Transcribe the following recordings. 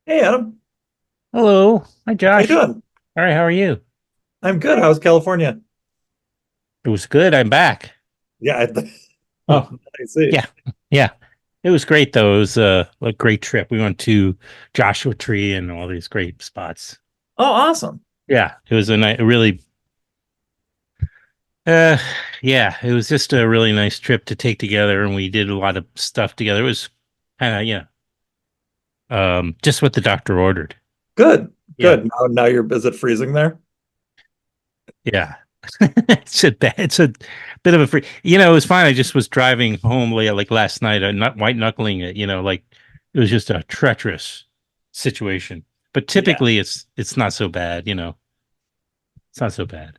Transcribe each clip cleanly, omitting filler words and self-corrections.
Hey Adam, Hello. Hi, how you Josh. doing? All right, how are you? I'm good. How's California? It was good. I'm back. Yeah, Oh, I see. yeah. Yeah. It was great though. It was a great trip. We went to Joshua Tree and all these great spots. Oh, awesome. Yeah, it was a nice, really uh yeah, it was just a really nice trip to take together and we did a lot of stuff together. It was kind of, just what the doctor ordered. Good, Yeah. good. Now is it freezing there? Yeah. It's a bit of a free, it was fine. I just was driving home late, like last night, not white knuckling it, like it was just a treacherous situation. But Yeah. typically it's not so bad, it's not so bad.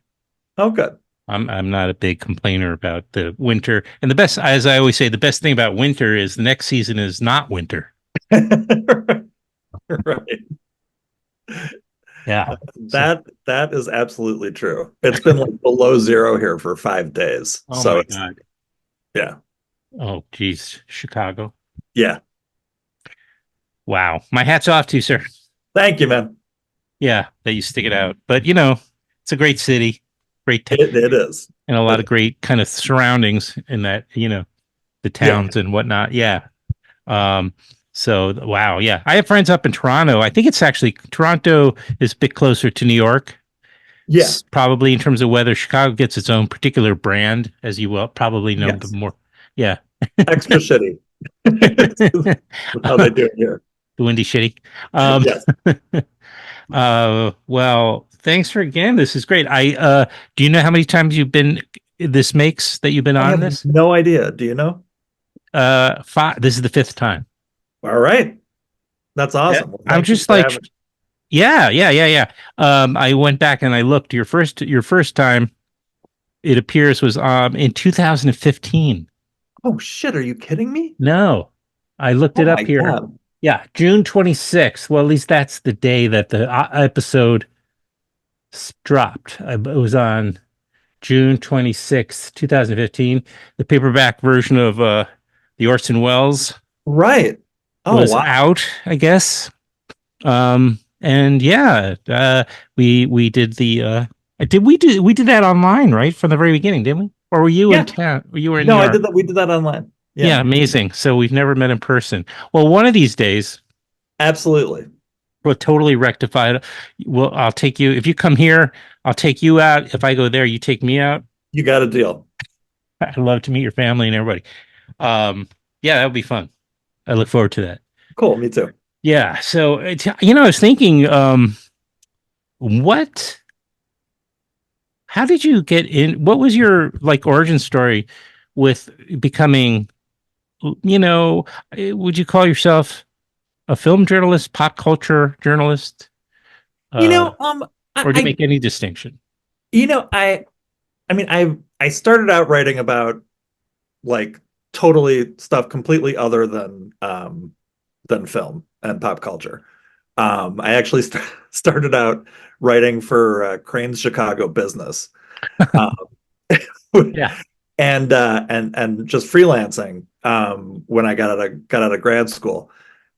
Oh, good. I'm not a big complainer about the winter. And the best, as I always say, the best thing about winter is the next season is not winter. Right. Yeah. So, That is absolutely true. It's been like below zero here for 5 days. oh So my it's God. yeah. Oh, geez. Chicago. Yeah. Wow. My hat's off to you, sir. Thank you, man. Yeah, that you stick it out. But it's a great city, great It is. and a lot It of great kind of surroundings in that, the yeah. towns and whatnot. Yeah. Um, so wow, yeah. I have friends up in Toronto. I think it's actually Toronto is a bit closer to New York, Yeah. probably in terms of weather. Chicago gets its own particular brand, as you will probably know, but Yes. more. Yeah. Extra shitty. The That's how they do it here. windy shitty. Um, Yes. well, thanks for again. This is great. Do you know how many times you've been I on have this? no idea. Do you know? Five. This is the fifth time. All right. That's Yeah. awesome. Well, I'm thank you just for like, having. yeah, yeah, yeah, yeah. I went back and I looked. Your first time, it appears, was in 2015. Oh shit, are you kidding me? No, I looked Oh it my up here. God. Yeah, June 26th. Well, at least that's the day that the episode dropped. It was on June 26th, 2015. The paperback version of the Orson Welles Right. Oh was wow. out, I guess. And yeah, we did the we did that online, right? From the very beginning, didn't we? Or were you in Yeah. town? You were in New No, I York. did that. We did that online. Yeah, Yeah. amazing. So we've never met in person. Well, one of these days Absolutely. we'll totally rectify it. Well, I'll take you if you come here, I'll take you out. If I go there, you take me out. You got a deal. I'd love to meet your family and everybody. Um, yeah, that would be fun. I look forward to that. Cool. Me too. Yeah. So, I was thinking, what, how did you get in? What was your like origin story with becoming, you know, would you call yourself a film journalist, pop culture journalist? You Uh, know, I, or do you I make any distinction? you know, I mean, I started out writing about like totally stuff completely other than film and pop culture. I actually started out writing for Crane's Chicago Business. Um, Yeah. and just freelancing when I got out of grad school,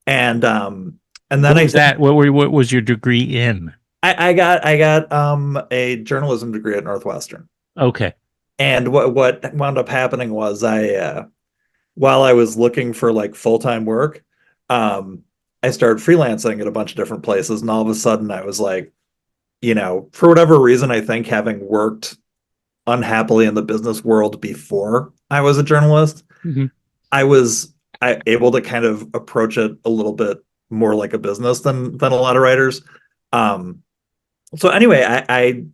and and then What was that? What was your degree in? I got a journalism degree at Northwestern, Okay. and what wound up happening was I while I was looking for like full-time work, I started freelancing at a bunch of different places, and all of a sudden I was like, for whatever reason, I think having worked unhappily in the business world before I was a journalist, Mhm. I was able to kind of approach it a little bit more like a business than a lot of writers. Um, so anyway, I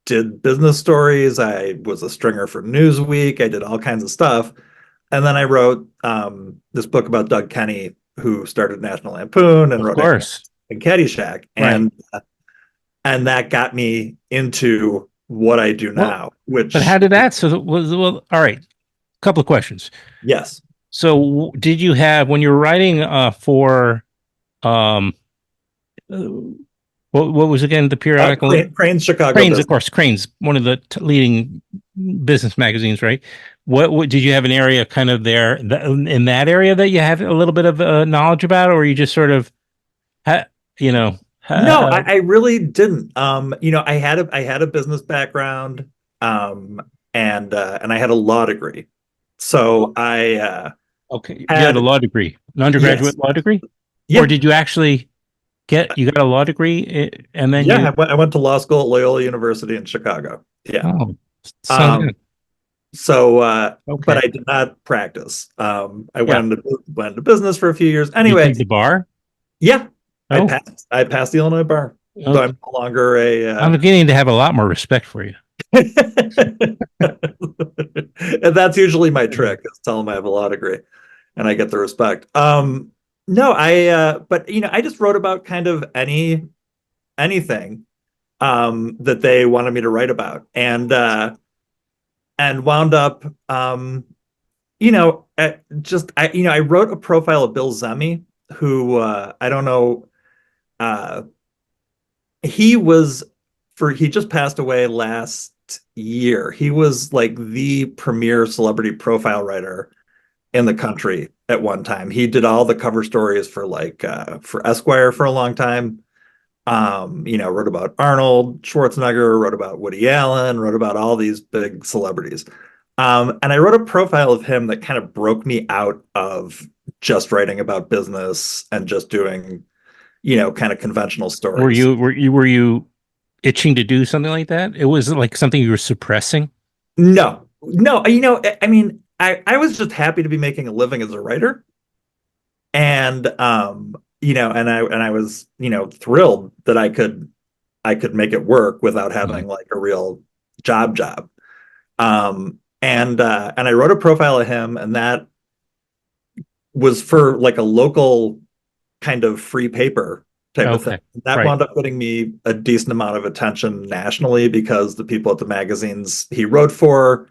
did business stories. I was a stringer for Newsweek. I did all kinds of stuff, and then I wrote this book about Doug Kenny, who started National Lampoon and Of wrote Airmail course. and Caddyshack, Right. and that got me into what I do Well, now, but how which did that? So was well, all right. couple of questions. Yes. So, did you have when you were writing for um, uh, what was again the periodical? Crane's Chicago Cranes, of business. course, Cranes, one of the leading business magazines, right? What did you have an area kind of there in that area that you have a little bit of knowledge about, or you just sort of, ha, you know, No, I really didn't. I had a business background, um, and I had a law degree. So I okay, you had a had law degree, an yes, undergraduate law degree, or yeah, did you actually you got a law degree and then yeah. you, I went to law school at Loyola University in Chicago. Yeah. oh, sounds Um, good. so but Okay. I did not practice. I Yeah. went into business for a few years. You Anyway, take the bar? yeah, Oh, I passed the Illinois bar. So okay. I'm no longer a I'm beginning to have a lot more respect for you. and that's usually my trick is tell them I have a law degree and I get the respect. No, but I just wrote about kind of anything that they wanted me to write about and wound up I wrote a profile of Bill Zemi who I don't know uh he was he just passed away last year. He was like the premier celebrity profile writer in the country at one time. He did all the cover stories for for Esquire for a long time. Wrote about Arnold Schwarzenegger, wrote about Woody Allen, wrote about all these big celebrities. And I wrote a profile of him that kind of broke me out of just writing about business and just doing, kind of conventional stories. Were you itching to do something like that? It was like something you were suppressing. No, no, I mean, I was just happy to be making a living as a writer. And and I was, thrilled that I could make it work without Mhm. having like a real job. And I wrote a profile of him, and that was for like a local kind of free paper type of thing. Okay, That right. wound up getting me a decent amount of attention nationally because the people at the magazines he wrote for,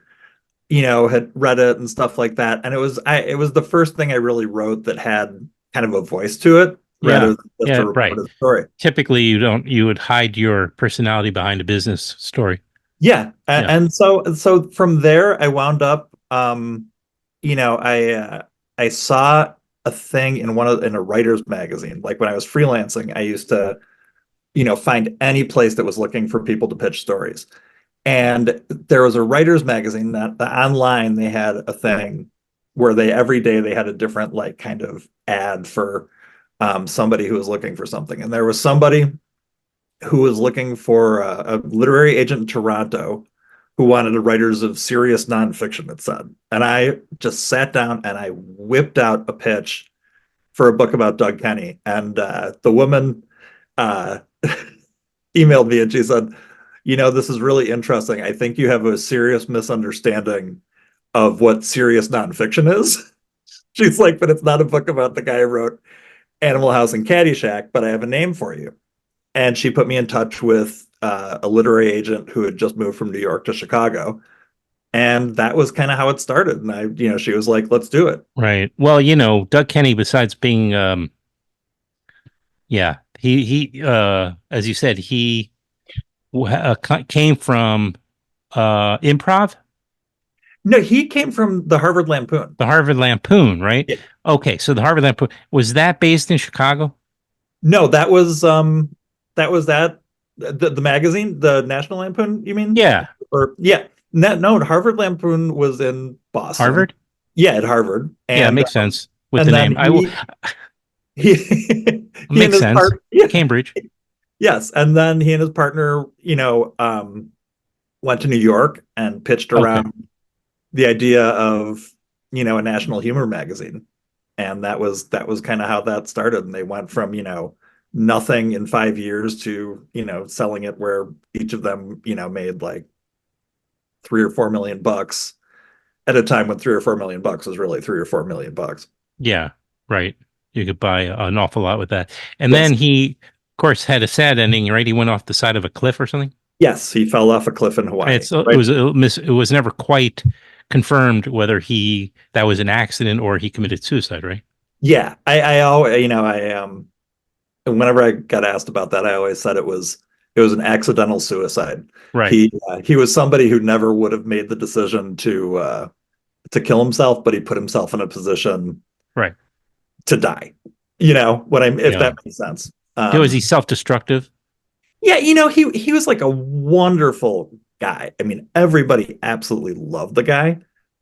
had read it and stuff like that. And it was the first thing I really wrote that had kind of a voice to it rather Yeah, than just a yeah, right. reported story. Typically, you would hide your personality behind a business story. Yeah. Yeah. And so from there I wound up you know, I saw a thing in a writer's magazine. Like when I was freelancing, I used to, find any place that was looking for people to pitch stories. And there was a writer's magazine that online they had a thing where they every day they had a different like kind of ad for somebody who was looking for something. And there was somebody who was looking for a literary agent in Toronto who wanted writers of serious nonfiction, it said. And I just sat down and I whipped out a pitch for a book about Doug Kenny. And the woman uh, emailed me and she said, this is really interesting. I think you have a serious misunderstanding of what serious nonfiction is. She's like, but it's not a book about the guy who wrote Animal House and Caddyshack, but I have a name for you. And she put me in touch with a literary agent who had just moved from New York to Chicago. And that was kind of how it started. And she was like, let's do it. Right. Well, Doug Kenny, besides being, yeah, as you said, he came from improv, No, he came from the Harvard Lampoon. the Harvard Lampoon, right? Yeah. Okay, so the Harvard Lampoon was that based in Chicago? No, that was the magazine, the National Lampoon, you mean? Yeah, Or yeah. No, Harvard Lampoon was in Boston. Harvard. Yeah, at Harvard. Yeah, it makes sense with the And then name. I will. he he and Makes his sense. part yeah, Cambridge. yes. And then he and his partner, went to New York and pitched Okay. around the idea of, a national humor magazine. And that was kind of how that started. And they went from, nothing in 5 years to, selling it where each of them, made like 3 or 4 million bucks at a time when 3 or 4 million bucks was really 3 or 4 million bucks. Yeah, right. You could buy an awful lot with that. And Yes. then he, of course, had a sad ending, right? He went off the side of a cliff or something. Yes, he fell off a cliff in Hawaii. It Right. was it was never quite confirmed whether that was an accident or he committed suicide, right? Yeah, I always, whenever I got asked about that, I always said it was an accidental suicide. Right, He was somebody who never would have made the decision to kill himself, but he put himself in a position right. to die. If Yeah. that makes sense. Was he self-destructive? Yeah, he was like a wonderful guy. I mean, everybody absolutely loved the guy.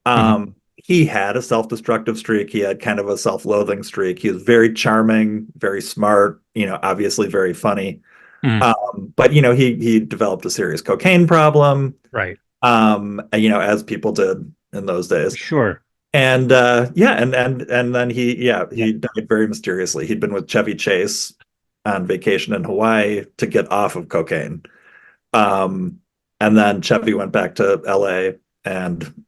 Hmm. He had a self-destructive streak. He had kind of a self-loathing streak. He was very charming, very smart, obviously very funny. Mm, But he developed a serious cocaine problem, right. as people did in those days. Sure. And yeah, and then Yeah. he died very mysteriously. He'd been with Chevy Chase on vacation in Hawaii to get off of cocaine. Um, and then Chevy went back to LA and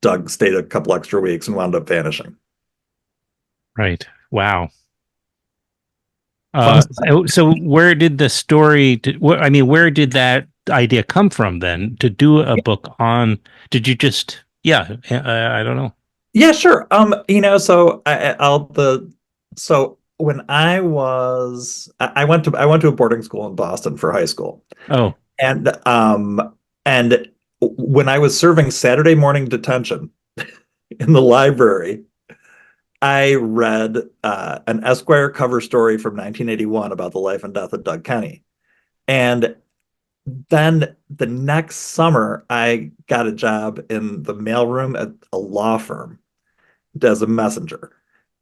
Doug stayed a couple extra weeks and wound up vanishing. Right. Wow. Fun. So where did the story, I mean, where did that idea come from then to do a book on, did you just, yeah, I don't know. Yeah, sure. So when I went to a boarding school in Boston for high school. Oh, And when I was serving Saturday morning detention in the library, I read an Esquire cover story from 1981 about the life and death of Doug Kenny. And then the next summer, I got a job in the mailroom at a law firm as a messenger.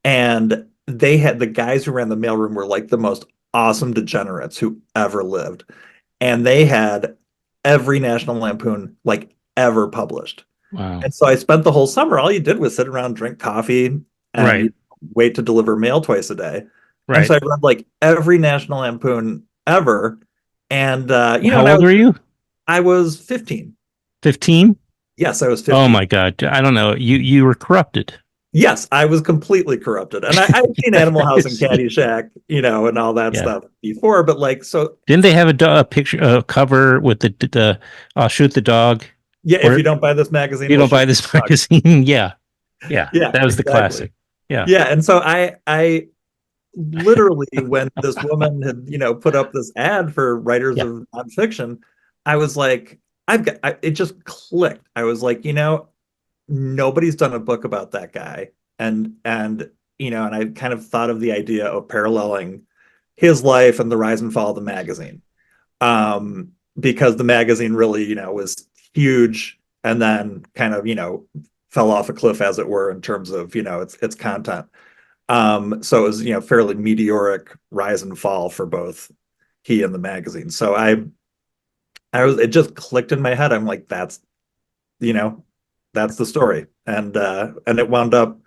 And the guys who ran the mailroom were like the most awesome degenerates who ever lived. And they had every National Lampoon like ever published. wow. And so I spent the whole summer, all you did was sit around, drink coffee, and Right. you wait to deliver mail twice a day. And Right. so I read like every National Lampoon ever. And How and old were you? I was 15. 15? Yes, I was Oh 15. my God. I don't know. You were corrupted. Yes, I was completely corrupted. And I've seen Animal House and Caddyshack, and all that Yeah. stuff before, but like so Didn't they have a picture, a cover with the I'll shoot the dog, yeah, if or you don't buy this if magazine, you we'll don't buy shoot this the dog. magazine? Yeah. Yeah. Yeah, That was the exactly. classic. Yeah. Yeah, and so I literally when this woman had put up this ad for writers Yeah. of nonfiction, I was like, it just clicked. I was like, nobody's done a book about that guy, and I kind of thought of the idea of paralleling his life and the rise and fall of the magazine, because the magazine really was huge and then kind of fell off a cliff, as it were, in terms of its content. So it was, fairly meteoric rise and fall for both he and the magazine. So it just clicked in my head. I'm like, you know, that's the story. And it wound up,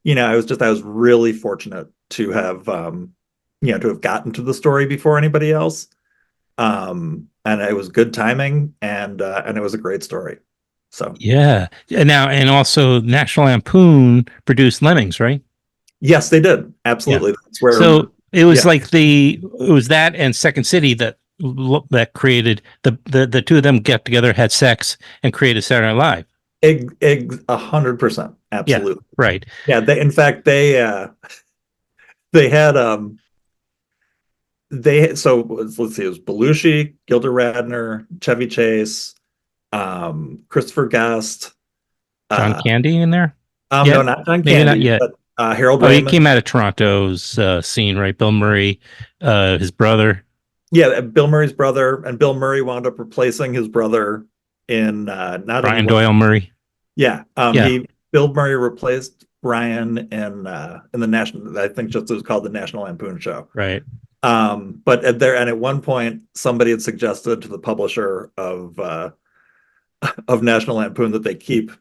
I was really fortunate to have gotten to the story before anybody else. And it was good timing and it was a great story. So Yeah. And also National Lampoon produced Lemmings, right? yes, they did. Yeah. Absolutely. That's where, So it was yeah. like it was that and Second City that created the two of them get together, had sex, and created Saturday Night Live. 100%. Yeah. Absolutely. Right. Yeah. In fact, they had, so let's see, it was Belushi, Gilda Radner, Chevy Chase, Christopher Guest, John uh, Candy in there? Yeah. no, not John Maybe not Candy, yet. but Harold Oh, he Ramis. came out of Toronto's scene, right? Bill Murray, his brother, Yeah, Bill Murray's brother, and Bill Murray wound up replacing his brother in not in Brian Lemmings. Doyle Murray. Yeah, Yeah. he Bill Murray replaced Brian in the national. I think just it was called the National Lampoon Show. Right. But at one point, somebody had suggested to the publisher of National Lampoon that they keep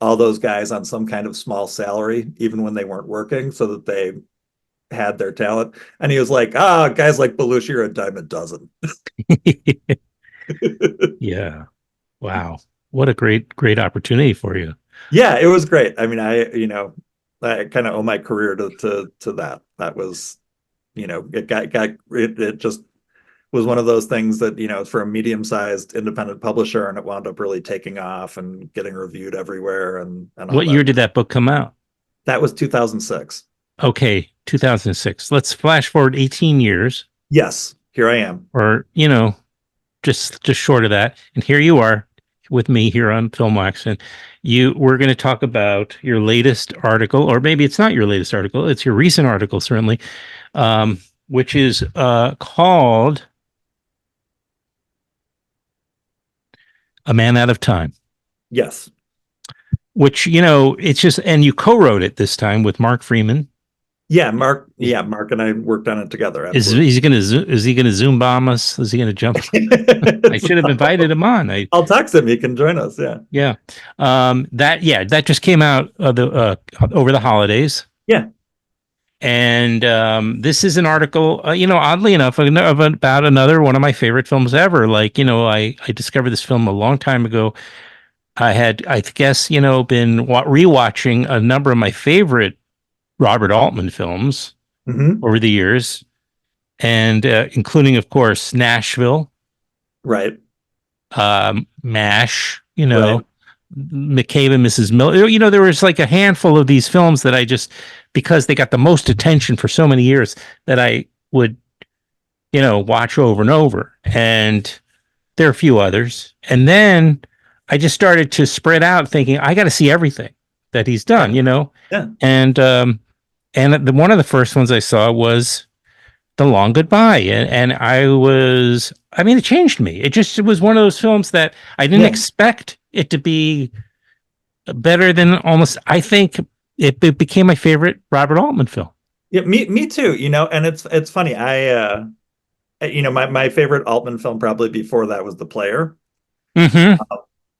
all those guys on some kind of small salary, even when they weren't working, so that they had their talent. And he was like, guys like Belushi are a dime a dozen. Yeah. Wow. What a great opportunity for you. Yeah, it was great. I mean, I kind of owe my career to that. That was, it just was one of those things that, for a medium-sized independent publisher, and it wound up really taking off and getting reviewed everywhere and all What that. year did that book come out? That was 2006. Okay, 2006. Let's flash forward 18 years, Yes, here I am. or just short of that, and here you are with me here on Filmwax, and we're going to talk about your latest article, or maybe it's not your latest article, it's your recent article, certainly, which is called A Man Out of Time. Yes. Which, it's just, and you co-wrote it this time with Marc Freeman. Yeah, Marc and I worked on it together. Is he gonna Zoom bomb us? Is he gonna jump? I should have invited him on. I'll text him. He can join us. Yeah. Yeah. That just came out over the holidays. Yeah. And this is an article, oddly enough, about another one of my favorite films ever. Like, I discovered this film a long time ago. I guess, been rewatching a number of my favorite Robert Altman films over the years, and including, of course, Nashville, right? MASH, right. McCabe and Mrs. Miller. There was like a handful of these films that I just, because they got the most attention for so many years, that I would, watch over and over. And there are a few others. And then I just started to spread out, thinking I got to see everything that he's done, Yeah. And one of the first ones I saw was The Long Goodbye, and it changed me. It was one of those films that I didn't expect it to be better than almost. I think it became my favorite Robert Altman film. Yeah, me too. And it's funny. My favorite Altman film probably before that was The Player. Mm-hmm.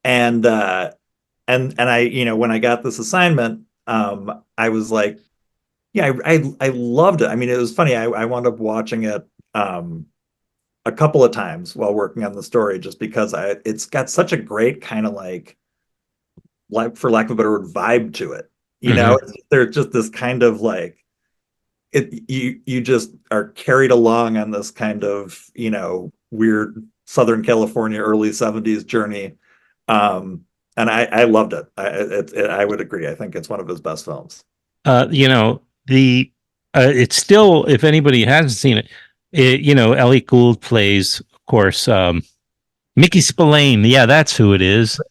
And I, when I got this assignment, I was like, yeah, I loved it. I mean, it was funny. I wound up watching it a couple of times while working on the story, just because it's got such a great kind of like, for lack of a better word, vibe to it. There's just this kind of like, you just are carried along on this kind of, weird Southern California early 70s journey. And I loved it. I would agree. I think it's one of his best films. It's still, if anybody hasn't seen it, Elliott Gould plays, of course, Mickey Spillane. Yeah, that's who it is.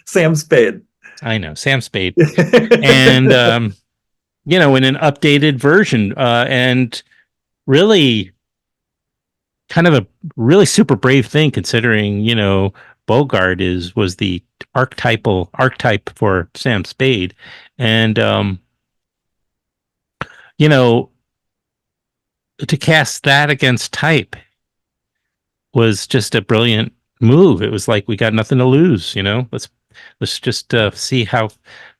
Sam Spade. I know, Sam Spade. And, in an updated version, and really kind of a really super brave thing, considering, Bogart was the archetype for Sam Spade. And, to cast that against type was just a brilliant move. It was like, we got nothing to lose, let's just see how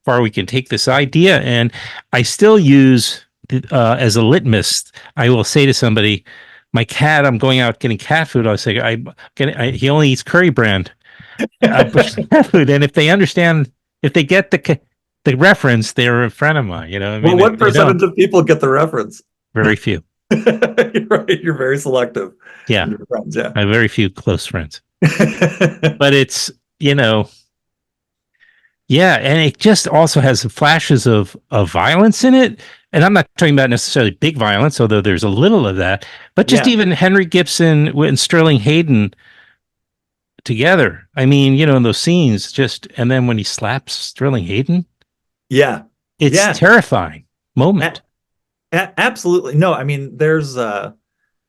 far we can take this idea. And I still use as a litmus, I will say to somebody, my cat, I'm going out getting cat food. I'll say, he only eats Curry Brand cat food. And if they understand, if they get the reference, they're a friend of mine, Well, what percentage of people get the reference? Very few. You're right. You're very selective. Yeah. Your friends, yeah. I have very few close friends. But it's, yeah, and it just also has flashes of violence in it. And I'm not talking about necessarily big violence, although there's a little of that. But just even Henry Gibson and Sterling Hayden together. I mean, in those scenes, and then when he slaps Sterling Hayden. Yeah. It's terrifying moment. Absolutely. No, I mean, there's and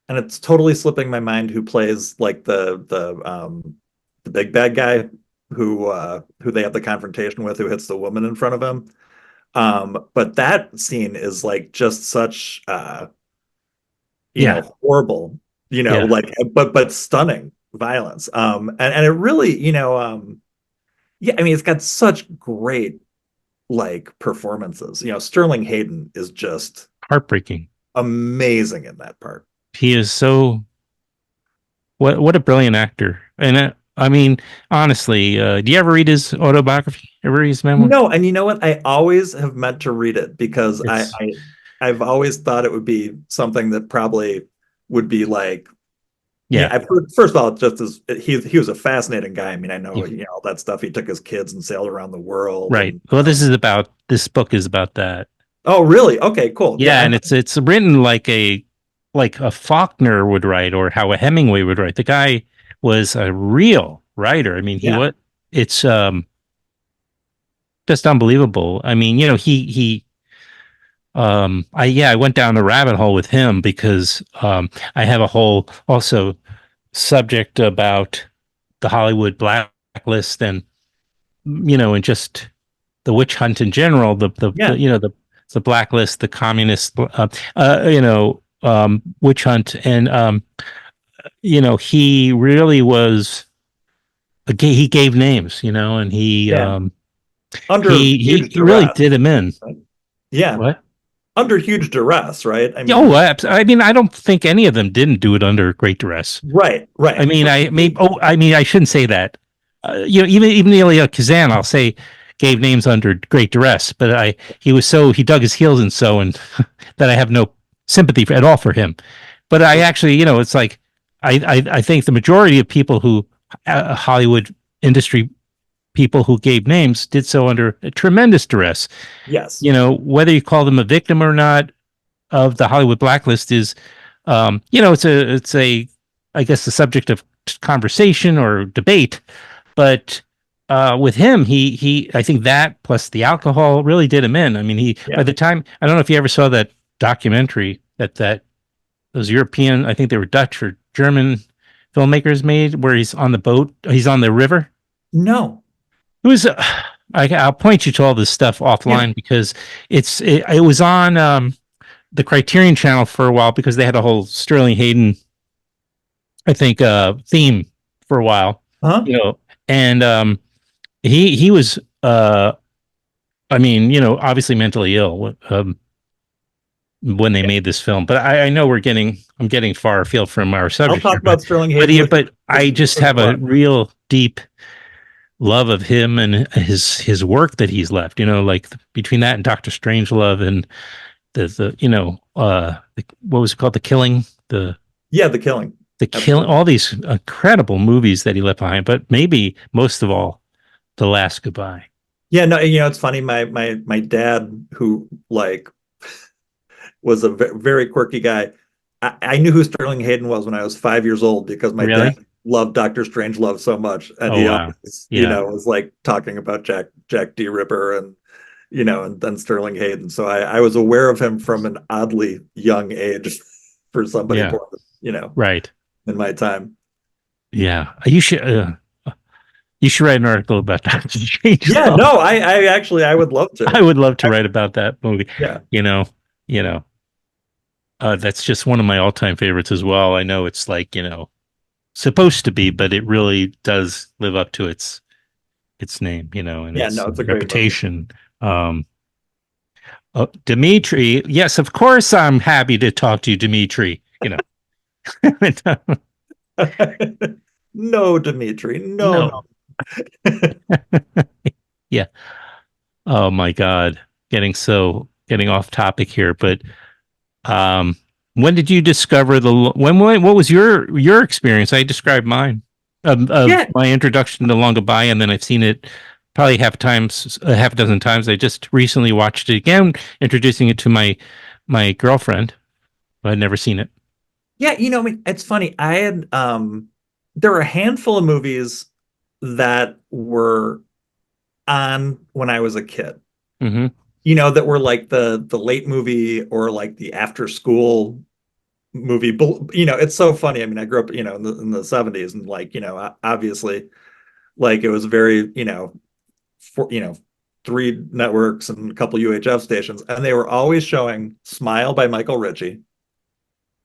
it's totally slipping my mind who plays like the big bad guy who they have the confrontation with, who hits the woman in front of him. But that scene is like just such horrible, like but stunning violence. And it really, I mean, it's got such great like performances. Sterling Hayden is just heartbreaking, amazing in that part. He is so what a brilliant actor. And I mean, honestly, do you ever read his autobiography? Ever read his memoir? No, and you know what? I always have meant to read it because I've always thought it would be something that probably would be like Yeah. First of all, just as he was a fascinating guy. I mean, I know, all that stuff. He took his kids and sailed around the world, Right. and Well, this book is about that. oh, really? Okay, cool. Yeah, Yeah, and it's written like a Faulkner would write or how a Hemingway would write. The guy was a real writer. I mean, he yeah, was it's just unbelievable. I mean, I went down the rabbit hole with him because I have a whole also subject about the Hollywood blacklist and and just the witch hunt in general, yeah, the blacklist, the communist, witch hunt, and he really was. He gave names, and yeah. Under huge he really duress. did him in. Right? Yeah, What? under huge duress, right? I Oh, mean, I mean, I don't think any of them didn't do it under great duress. right, I right. mean, I shouldn't say that. Even Elia Kazan, I'll say, gave names under great duress, but he dug his heels in so and that I have no sympathy at all for him. But I actually, it's like I think the majority of people who Hollywood industry people who gave names did so under a tremendous duress. Yes. Whether you call them a victim or not of the Hollywood blacklist is, it's a I guess the subject of conversation or debate, but with him, I think that plus the alcohol really did him in. I mean, by Yeah. the time I don't know if you ever saw that documentary that those European, I think they were Dutch or German filmmakers made, where he's on the boat, he's on the river. No. It was. I'll point you to all this stuff Yeah. offline because it was on the Criterion Channel for a while because they had a whole Sterling Hayden, I think, theme for a while. Huh? And he was, I mean, obviously mentally ill when they Yeah. made this film. But I know I'm getting far afield from our I'll subject talk here. about Sterling But Hayden with you. but I just have a real deep love of him and his work that he's left. Like between that and Doctor Strangelove and what was it called, The Killing, Yeah, The Killing. the killing, Absolutely. all these incredible movies that he left behind, but maybe most of all, The Last Goodbye. Yeah, no, it's funny. My dad, who like was a very quirky guy. I knew who Sterling Hayden was when I was 5 years old because my dad Really? loved Doctor Strangelove so much, and Oh he wow. always, Yeah. was like talking about Jack D. Ripper and and then Sterling Hayden. So I was aware of him from an oddly young age for somebody Yeah. born, Right. in my time. Yeah. You should write an article about Doctor Strange. Yeah, no, I actually I would love to. I would love to write about that movie. Yeah, You know, you know, that's just one of my all-time favorites as well. I know it's like, supposed to be, but it really does live up to its name, and yeah, its no, it's a great movie. reputation. Dimitri, yes, of course I'm happy to talk to you, Dimitri. No, Dimitri, no, No. no. Yeah. Oh my God. Getting off topic here, but um when did you discover what was your experience? I described mine of Yeah, my introduction to Long Goodbye, and then I've seen it probably half a dozen times. I just recently watched it again, introducing it to my girlfriend, but I'd never seen it. yeah, I mean, it's funny. I had there were a handful of movies that were on when I was a kid. Hmm. That were like the late movie or like the after school movie. But it's so funny. I mean, I grew up, in the 70s, and like, obviously, like it was very, for, three networks and a couple UHF stations, and they were always showing Smile by Michael Ritchie,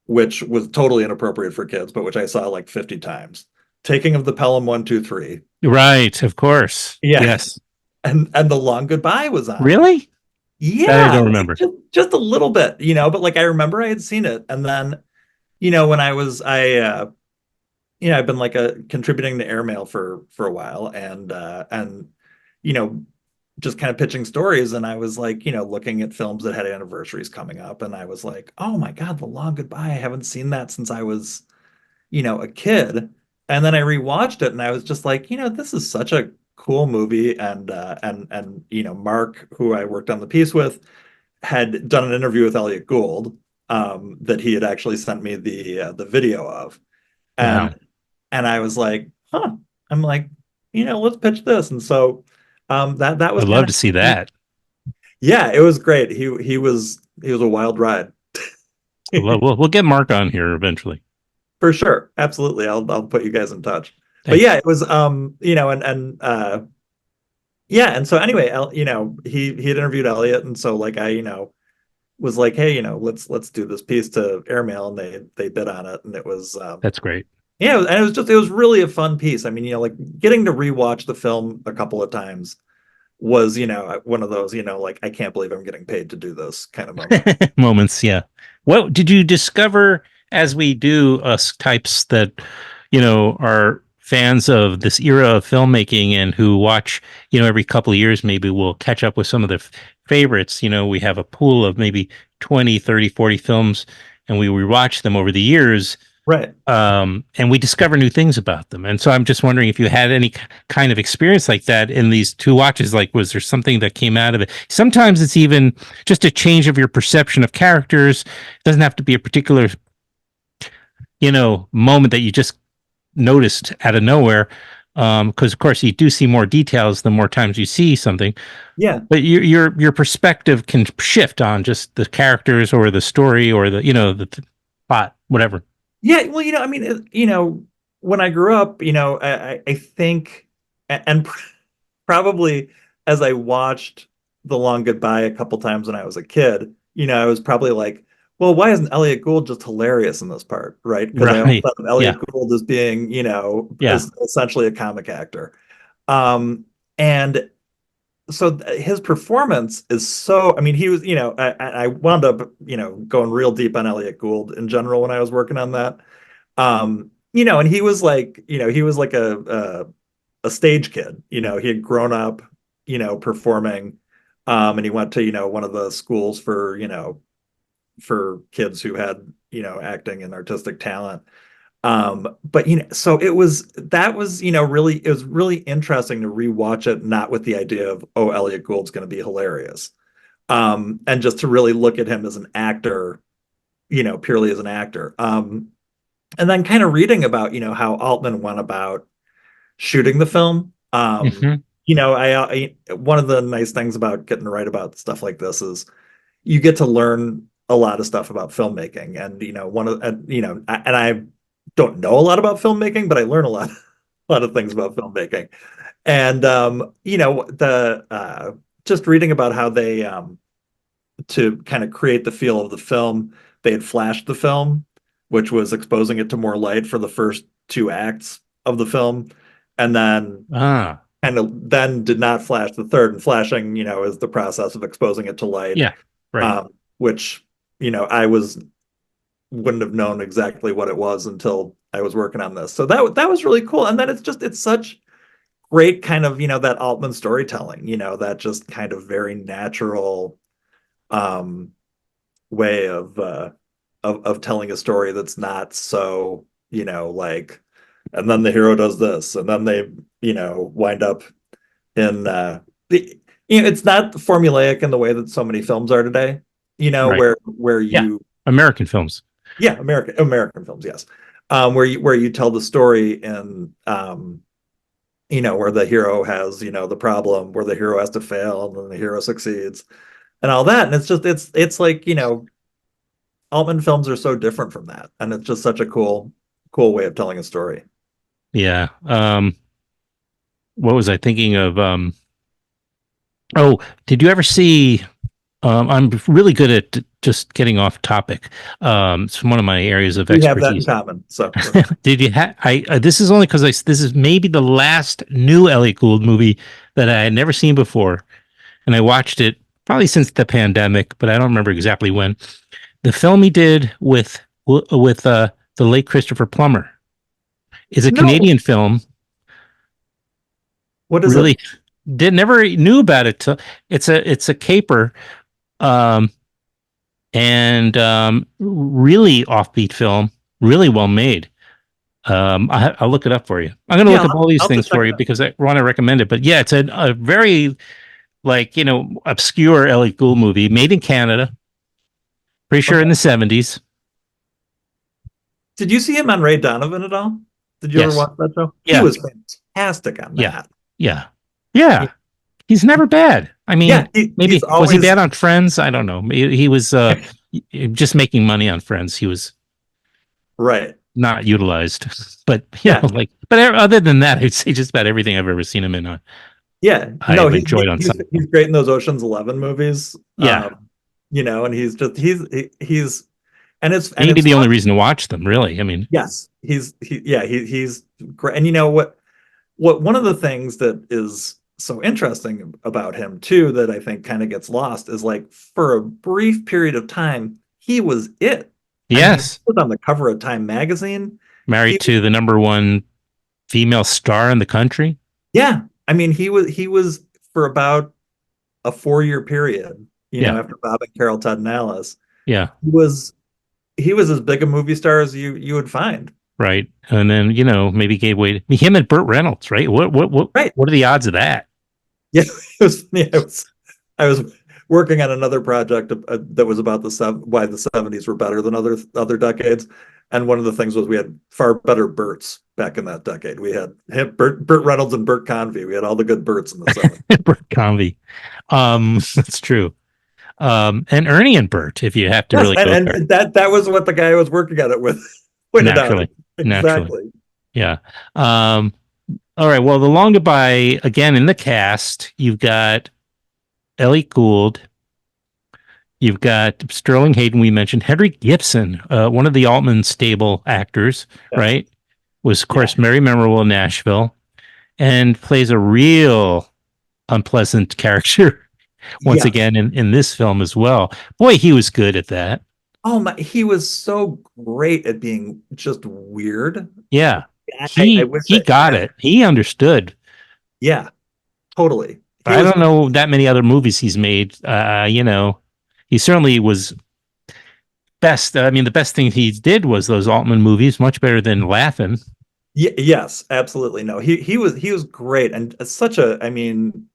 which was totally inappropriate for kids, but which I saw like 50 times. Taking of the Pelham 123. Right, of course. Yeah. Yes. And The Long Goodbye was on. Really? That I Yeah, don't like remember. just a little bit, but like I remember I had seen it. And then, when I've been like contributing to Airmail for a while, and you know, just kind of pitching stories, and I was like, looking at films that had anniversaries coming up, and I was like, oh my God, The Long Goodbye. I haven't seen that since I was, a kid. And then I rewatched it and I was just like, this is such a cool movie. And Mark, who I worked on the piece with, had done an interview with Elliott Gould, that he had actually sent me the video of. Wow. And I was like, huh. I'm like, let's pitch this. And so that was I'd kind love of, to see that. yeah, it was great. He was a wild ride. We'll get Mark on here eventually. For sure. Absolutely. I'll put you guys in touch. But Thanks. yeah, it was and yeah, and so anyway, he had interviewed Elliot, and so like I, was like, hey, let's do this piece to Airmail, and they bid on it, and it was That's great. yeah, and it was really a fun piece. I mean, like getting to rewatch the film a couple of times was, one of those, like I can't believe I'm getting paid to do this kind of moment. Moments, yeah. What did you discover as we do us types that, are fans of this era of filmmaking and who watch, every couple of years, maybe we'll catch up with some of the favorites. We have a pool of maybe 20, 30, 40 films and we rewatch them over the years, Right. and we discover new things about them. And so I'm just wondering if you had any kind of experience like that in these two watches. Like, was there something that came out of it? Sometimes it's even just a change of your perception of characters. It doesn't have to be a particular, moment that you just noticed out of nowhere. Because of course you do see more details the more times you see something, Yeah. but your perspective can shift on just the characters or the story or the plot, whatever. Yeah, well, I mean, when I grew up, I think, and probably as I watched The Long Goodbye a couple times when I was a kid, I was probably like, well, why isn't Elliott Gould just hilarious in this part, right? Because I always Right. thought of Yeah. Elliott Gould as being, Yeah. as essentially a comic actor. And so his performance is so, I mean, he was, I wound up, going real deep on Elliott Gould in general when I was working on that. And he was like a stage kid. He had grown up, performing, and he went to, one of the schools for kids who had, acting and artistic talent. But so that was really, it was really interesting to rewatch it, not with the idea of, oh, Elliott Gould's going to be hilarious. And just to really look at him as an actor, purely as an actor. And then kind of reading about, how Altman went about shooting the film. Hmm. One of the nice things about getting to write about stuff like this is you get to learn a lot of stuff about filmmaking. And, one of, and, and I don't know a lot about filmmaking, but I learn a lot of things about filmmaking. And, the, just reading about how they, to kind of create the feel of the film, they had flashed the film, which was exposing it to more light for the first two acts of the film, and then Ah, kind of then did not flash the third. And flashing, is the process of exposing it to light, yeah. Right. which I wouldn't have known exactly what it was until I was working on this. So that was really cool. And then it's such great kind of that Altman storytelling, that just kind of very natural um way of telling a story that's not so, like, and then the hero does this, and then they, wind up in it's not formulaic in the way that so many films are today, Right. where Yeah. you American films. yeah, American films, yes. Where you tell the story in where the hero has, the problem, where the hero has to fail and then the hero succeeds and all that. And it's like, Altman films are so different from that, and it's just such a cool way of telling a story. Yeah. What was I thinking of? Oh, did you ever see? I'm really good at just getting off topic. It's one of my areas of We have that in expertise. common. So Did you have? This is only because this is maybe the last new Elliott Gould movie that I had never seen before, and I watched it probably since the pandemic, but I don't remember exactly when. The film he did with the late Christopher Plummer is a no, Canadian film. what is it? Really, did never knew about it. It's a caper, um, and really offbeat film, really well made. I'll look it up for you. I'm going to Yeah, look up all these I'll have to things check for it you out. because I want to recommend it. But yeah, it's a very like obscure Elliott Gould movie made in Canada. Pretty sure Okay. in the 70s. Did you see him on Ray Donovan at all? Did you ever Yes. watch that show? He Yeah. was fantastic on Yeah. that. Yeah. Yeah. He's never bad. I Yeah, mean, he's maybe was he always bad on Friends? I don't know. He was just making money on Friends. He was right. not utilized. But Yeah, but other than that, I'd say just about everything I've ever seen him in. yeah. I No, have enjoyed on some. he's great in those Ocean's 11 movies. Yeah, And he's just he's and maybe it's the fun. only reason to watch them, really. I mean, Yes, he's great. And what one of the things that is so interesting about him too that I think kind of gets lost is like for a brief period of time he was it. I mean, he yes, was on the cover of Time magazine. married He to the number one female star in the country. Yeah, I mean he was for about a 4 year period, Yeah, after Bob and Carol, Ted and Alice. yeah, He was he was as big a movie star as you would find. right. And then maybe gave way to him and Burt Reynolds, right? Right. What are the odds of that? Yeah, I was working on another project that was about why the 70s were better than other decades. And one of the things was we had far better Burts back in that decade. We had Burt Reynolds and Burt Convy. We had all the good Burts in the 70s. Burt Convey. That's true. And Ernie and Bert, if you have to Yes, really go there. and that was what the guy I was working on it with pointed out. Naturally. Naturally. Exactly. Yeah. Um, all right. Well, The Long Goodbye, again, in the cast, you've got Ellie Gould, you've got Sterling Hayden, we mentioned, Henry Gibson, one of the Altman stable actors, Yeah. right? Was, of Yeah. course, very memorable in Nashville and plays a real unpleasant character once Yes. again in this film as well. Boy, he was good at that. Oh my, he was so great at being just weird. Yeah. I wish He got it. He understood. yeah, totally. He I was don't know that many other movies he's made. He certainly was best. I mean, the best thing he did was those Altman movies, much better than Laughing. yes, absolutely. No, he was great and such a, I mean,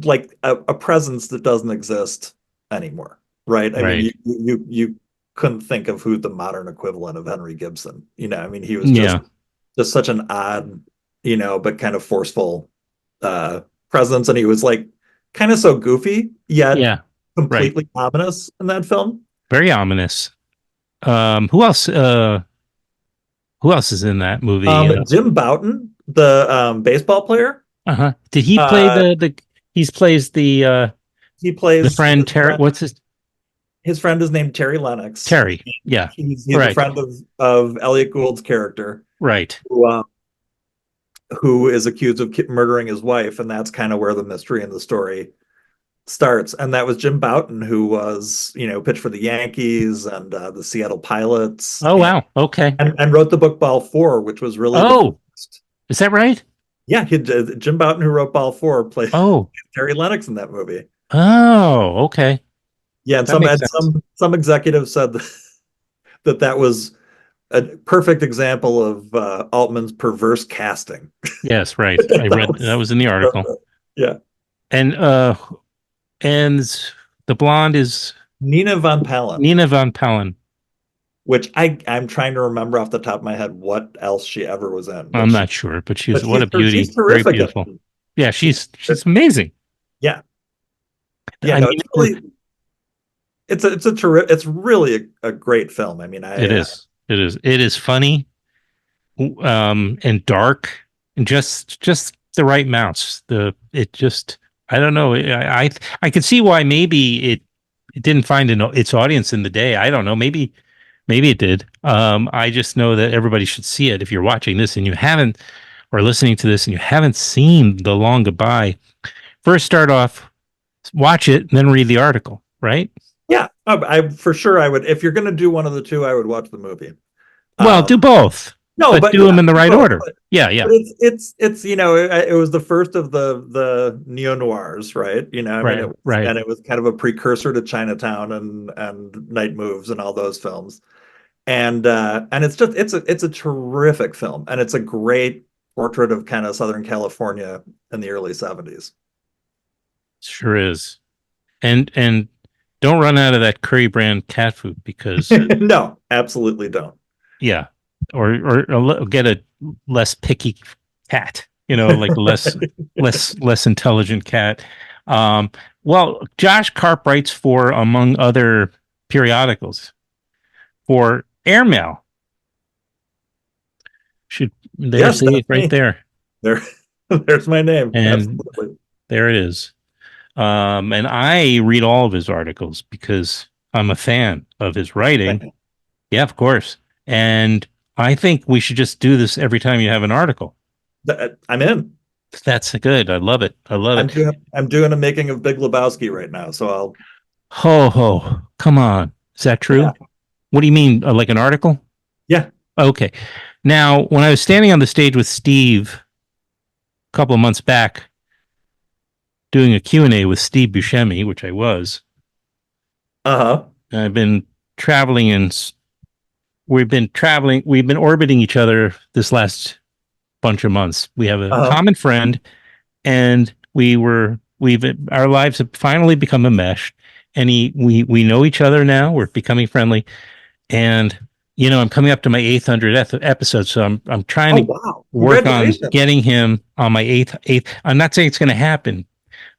like a presence that doesn't exist anymore, right? I mean, Right. you couldn't think of who the modern equivalent of Henry Gibson. I mean, he was Yeah. just such an odd, but kind of forceful presence, and he was like kind of so goofy yet Yeah. Right. completely ominous in that film. Very ominous. Who else? Who else is in that movie? Jim Bouton, the baseball player, Uh-huh. Did he play uh, he plays he the plays friend Terry? What's his friend is named Terry Lennox. Terry? Yeah. He's a Right. friend of Elliott Gould's character, Right. who is accused of murdering his wife, and that's kind of where the mystery in the story starts. And that was Jim Bouton, who was pitched for the Yankees and the Seattle Pilots, Oh wow. Okay. and wrote the book Ball Four, which was really the Oh, first. is that right? Yeah, Jim Bouton, who wrote Ball Four, played Oh. Terry Lennox in that movie. Oh, okay. Yeah, and That makes sense. some executives said that was a perfect example of Altman's perverse casting. Yes, right. I read that was in the article. Yeah, And and the blonde is Nina Von Palen, Nina Von Palen. which I'm trying to remember off the top of my head what else she ever was in. I'm not sure, but she's what a She's beauty. Very terrific. beautiful. Yeah, she's amazing. Yeah, I no, mean, it's really a great film. I mean, it is. It is. It is funny, and dark, and just the right mouse. It just I don't know. I could see why maybe it didn't find its audience in the day. I don't know. Maybe it did. I just know that everybody should see it. If you're watching this and you haven't, or listening to this and you haven't seen The Long Goodbye, first start off, watch it, and then read the article. Right? Yeah, I for sure I would. If you're going to do one of the two, I would watch the movie. Well, do both. No, but do them in the right order. Yeah. But it's it was the first of the neo noirs, right? I right, mean, right. and it was kind of a precursor to Chinatown and Night Moves and all those films. And it's a terrific film, and it's a great portrait of kind of Southern California in the early 70s. Sure is. And don't run out of that Curry brand cat food because No, absolutely don't. yeah, or get a less picky cat, like less intelligent cat. Well, Josh Karp writes for, among other periodicals, for Airmail. Should there Yes, see that's it right me. there, There, there's my name. and Absolutely. there it is. And I read all of his articles because I'm a fan of his writing. Yeah, of course. And I think we should just do this every time you have an article. I'm in. That's good. I love it. I love it. I'm doing a making of Big Lebowski right now, so I'll Ho ho. Come on. Is that yeah. true? What do you mean? Like an article? Yeah. Okay. Now, when I was standing on the stage with Steve a couple of months back doing a Q&A with Steve Buscemi, which I was, Uh-huh. I've been traveling and we've been orbiting each other this last bunch of months. We have a Uh-huh. common friend, and we've our lives have finally become enmeshed, and we know each other now. We're becoming friendly, and I'm coming up to my 800th episode, so I'm trying Oh to wow. work on Congratulations. getting him on my eighth. I'm not saying it's going to happen.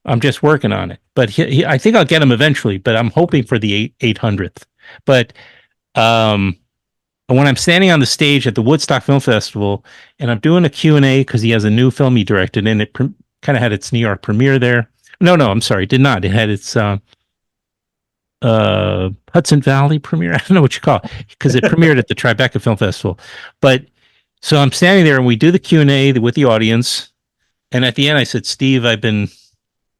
I'm just working on it, but I think I'll get him eventually. But I'm hoping for the 800th. But um, when I'm standing on the stage at the Woodstock Film Festival and I'm doing a Q&A because he has a new film he directed, and it kind of had its New York premiere there. No, I'm sorry, it did not. It had its Hudson Valley premiere. I don't know what you call it because it premiered at the Tribeca Film Festival. But so I'm standing there and we do the Q&A with the audience. And at the end, I said, Steve, I've been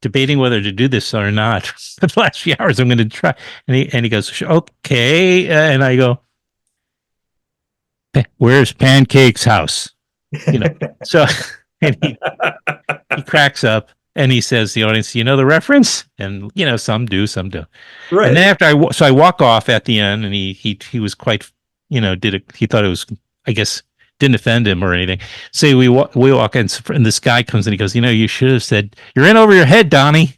debating whether to do this or not for the last few hours. I'm going to try. And he goes, okay. And I go, where's Pancake's house? So and he cracks up and he says to the audience, you know the reference? And some do, some don't. And Right. then after I walk off at the end, and he was quite, he thought it was, I guess, didn't offend him or anything. So we walk in, and this guy comes and he goes, you should have said, you're in over your head, Donnie.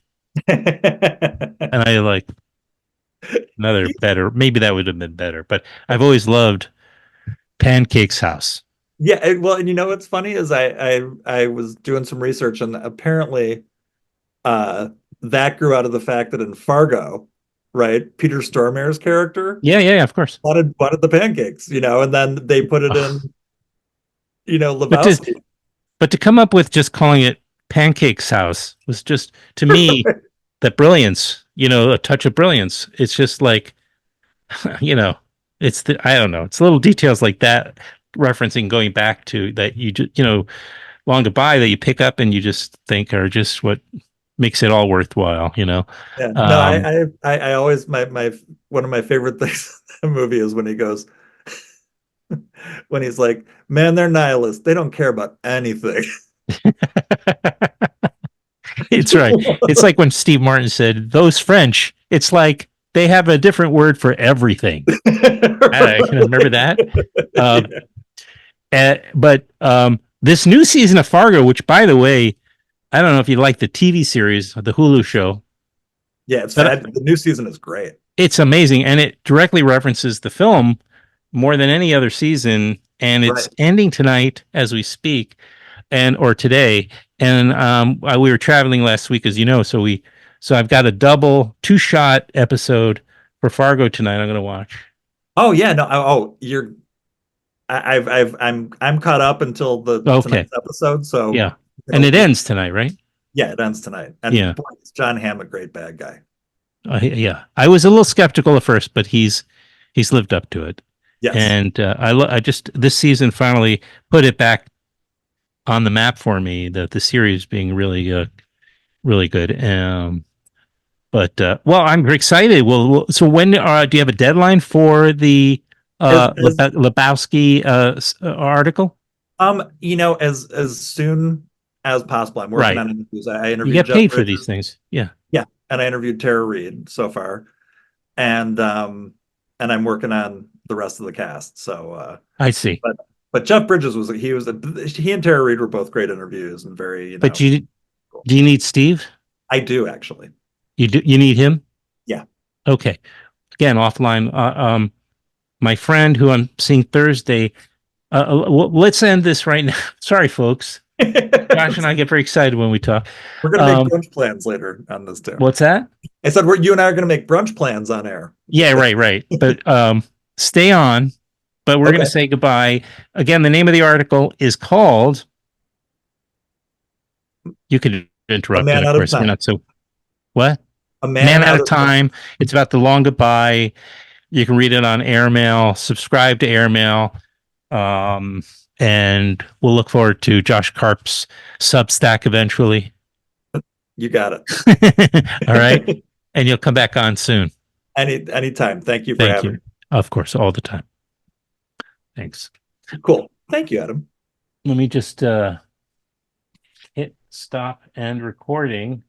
And I like another better, maybe that would have been better, but I've always loved Pancake's house. Yeah, well, and what's funny is I was doing some research, and apparently uh that grew out of the fact that in Fargo, right, Peter Stormare's character Yeah, of course. wanted the pancakes, and then they put it Ugh. in, But to Lebowski. but to come up with just calling it Pancake's house was just, to me, that brilliance, a touch of brilliance. It's just like, you know, I don't know, it's little details like that, referencing, going back to that, you just, long goodbye, that you pick up and you just think are just what makes it all worthwhile. Yeah, no, Um, I always my one of my favorite things in the movie is when he goes when he's like, man, they're nihilists. They don't care about anything. it's right. It's like when Steve Martin said, those French, it's like they have a different word for everything. I can remember that. Uh, but this new season of Fargo, which, by the way, I don't know if you like the TV series, the Hulu show, Yeah, but the new season is great. it's amazing, and it directly references the film more than any other season. And it's Right. ending tonight as we speak, or today. And we were traveling last week, as you know, so I've got a double two-shot episode for Fargo tonight. I'm going to watch. Oh yeah, no, you're I'm caught up until the Okay, tonight's episode, so yeah, and it ends tonight, right? yeah, it ends tonight. And Yeah, boy, is John Hamm a great bad guy. yeah. I was a little skeptical at first, but he's lived up to it. Yes. And I just, this season finally put it back on the map for me. That the series being really good. But well, I'm very excited. So when do you have a deadline for the Lebowski article? As soon as possible. I'm working Right. on interviews. I You interviewed get Jeff paid for these Bridges. things. Yeah. Yeah, and I interviewed Tara Reid so far. And and I'm working on the rest of the cast. So, I see. but Jeff Bridges he and Tara Reid were both great interviews and very, But cool. do you need Steve? I do actually. You need him? Yeah. Okay. Again, offline. My friend who I'm seeing Thursday. Let's end this right now. Sorry, folks. Josh and I get very excited when we talk. We're gonna make brunch plans later on this too. What's that? I said you and I are gonna make brunch plans on air. Yeah, right. But stay on. But we're going to say goodbye. Again, the name of the article is called. You could interrupt it, of course. We're not so. What? A Man Out of Time. It's about the long goodbye. You can read it on Airmail. Subscribe to Airmail. And we'll look forward to Josh Karp's Substack eventually. You got it. All right. And you'll come back on soon. Anytime. Thank you for having me. Of course, all the time. Thanks. Cool. Thank you, Adam. Let me just hit stop and recording.